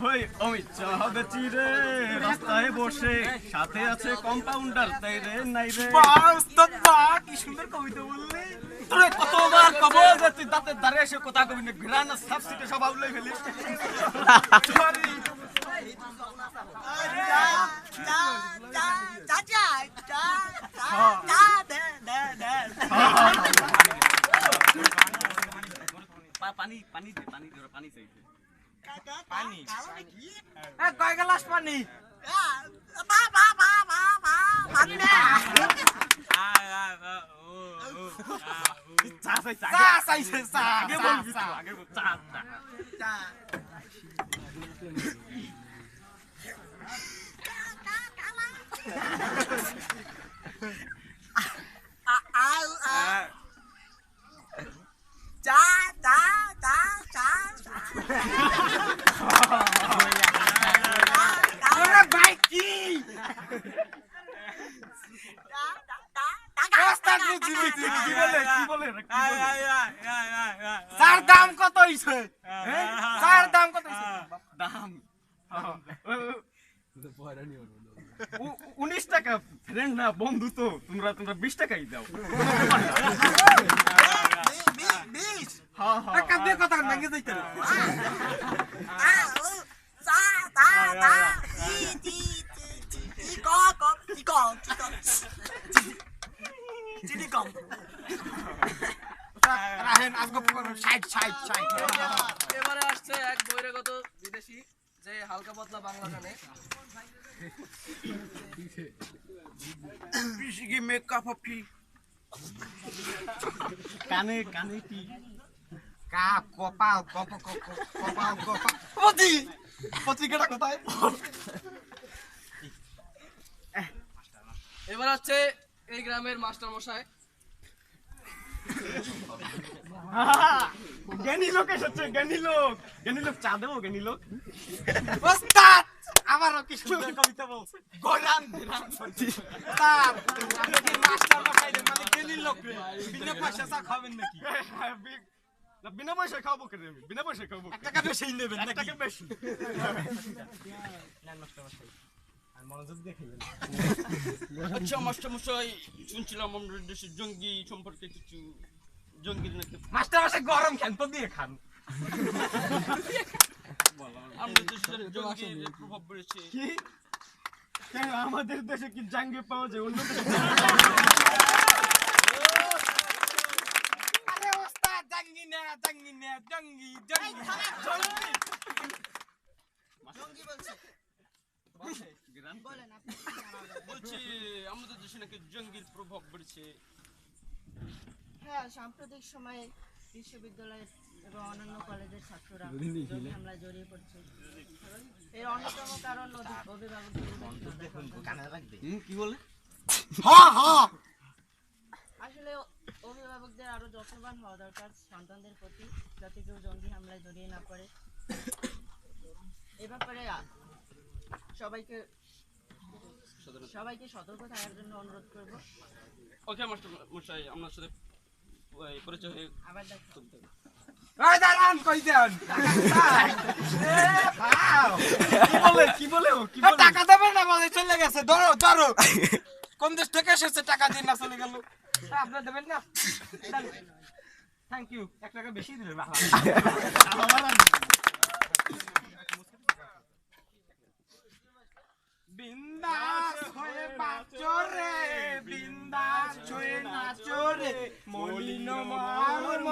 ওই অমিত শাহ বেচি রে রাস্তায় বসে সাথে আছে কম্পাউন্ডার তাই রে নাই রে উস্তাদ বাহ কি সুন্দর কবিতা বললি। তোরে কতবার কবো যে তুই দাঁতের ধারে এসে কথা কবি না ঘৃণা সাবসিডে সব আউলাই ফেলিস সরি পানি পানি দে পানি দে পানি চাইছে পানি কয় গ্লাস পানি চা চাইছে চা চাইছে চা আগে বলবি তো আগে বল চা চা ভাই কি কি বলে কি বলে চার দাম কত হইছে চার দাম কত হইছে দাম 19 টাকা ফ্রেন্ড না বন্ধু তো তোমরা 20 টাকাই দাও হ্যাঁ হ্যাঁ টাকা দিয়ে কথা ভাঙে যাইতে না এবারে আসছে এক বহিরাগত বিদেশি যে হালকা পাতলা বাংলা জানে। কানে কানে কি পত্রিকাটা কোথায় এবার হচ্ছে এই গ্রামের মাস্টার মশাই। জ্ঞানী লোক এসেছে জ্ঞানী লোক চা দেবো জ্ঞানী লোক ওস্তাদ আমারও কি সুন্দর কবিতা বলছে গোলাম দিলাম স্যার আপনি কি মাস্টার মশাইদের মানে জ্ঞানী লোক রে বিনা পয়সা চা খাবেন নাকি না বিনা পয়সা খাবো কেন আমি বিনা পয়সা খাবো এক টাকা বেশি নেবেন এক টাকা বেশি আচ্ছা মাস্টার মশাই শুনছিলাম আমরা দেশের জঙ্গি সম্পর্কে কিছু জঙ্গির নাকি মাস্টার মশাই গরম খান তো দিয়ে খান আমাদের দেশের জঙ্গির প্রভাব পড়েছে। কি কেন আমাদের দেশে কি জাঙ্গি পাওয়া যায় অন্য দেশে আরে ওস্তাদ জঙ্গি না জঙ্গি বলছি আমাদের দেশে নাকি জঙ্গির প্রভাব পড়েছে। হ্যাঁ, সাম্প্রতিক সময়ে বিশ্ববিদ্যালয় এবং অন্যান্য কলেজের ছাত্ররা জঙ্গি হামলায় জড়িয়ে পড়ছে। এর অন্যতম কারণ অভিভাবকদের। কি বলে আসলে অভিভাবকদের আরো যত্নবান হওয়া দরকার সন্তানদের প্রতি, যাতে কেউ জঙ্গি হামলায় জড়িয়ে না পড়ে। এ ব্যাপারে সবাইকে সতর্ক থাকার জন্য অনুরোধ করব। ওকে মাস্টার মশাই আপনার সাথে পরিচয় হয়ে আবার দেখো ওই দাঁড়ান কই দেন কি বলে টাকা দেবেন না বলে চলে গেছে ধরো কোন দেশ থেকে এসেছে টাকা দিন না চলে গেল আপনি দেবেন না থ্যাংক ইউ 1 টাকা বেশি দিলেন বিন্দাস হয়ে বাঁচো রে বিন্দাস হয়ে নাচো রে মলিন মন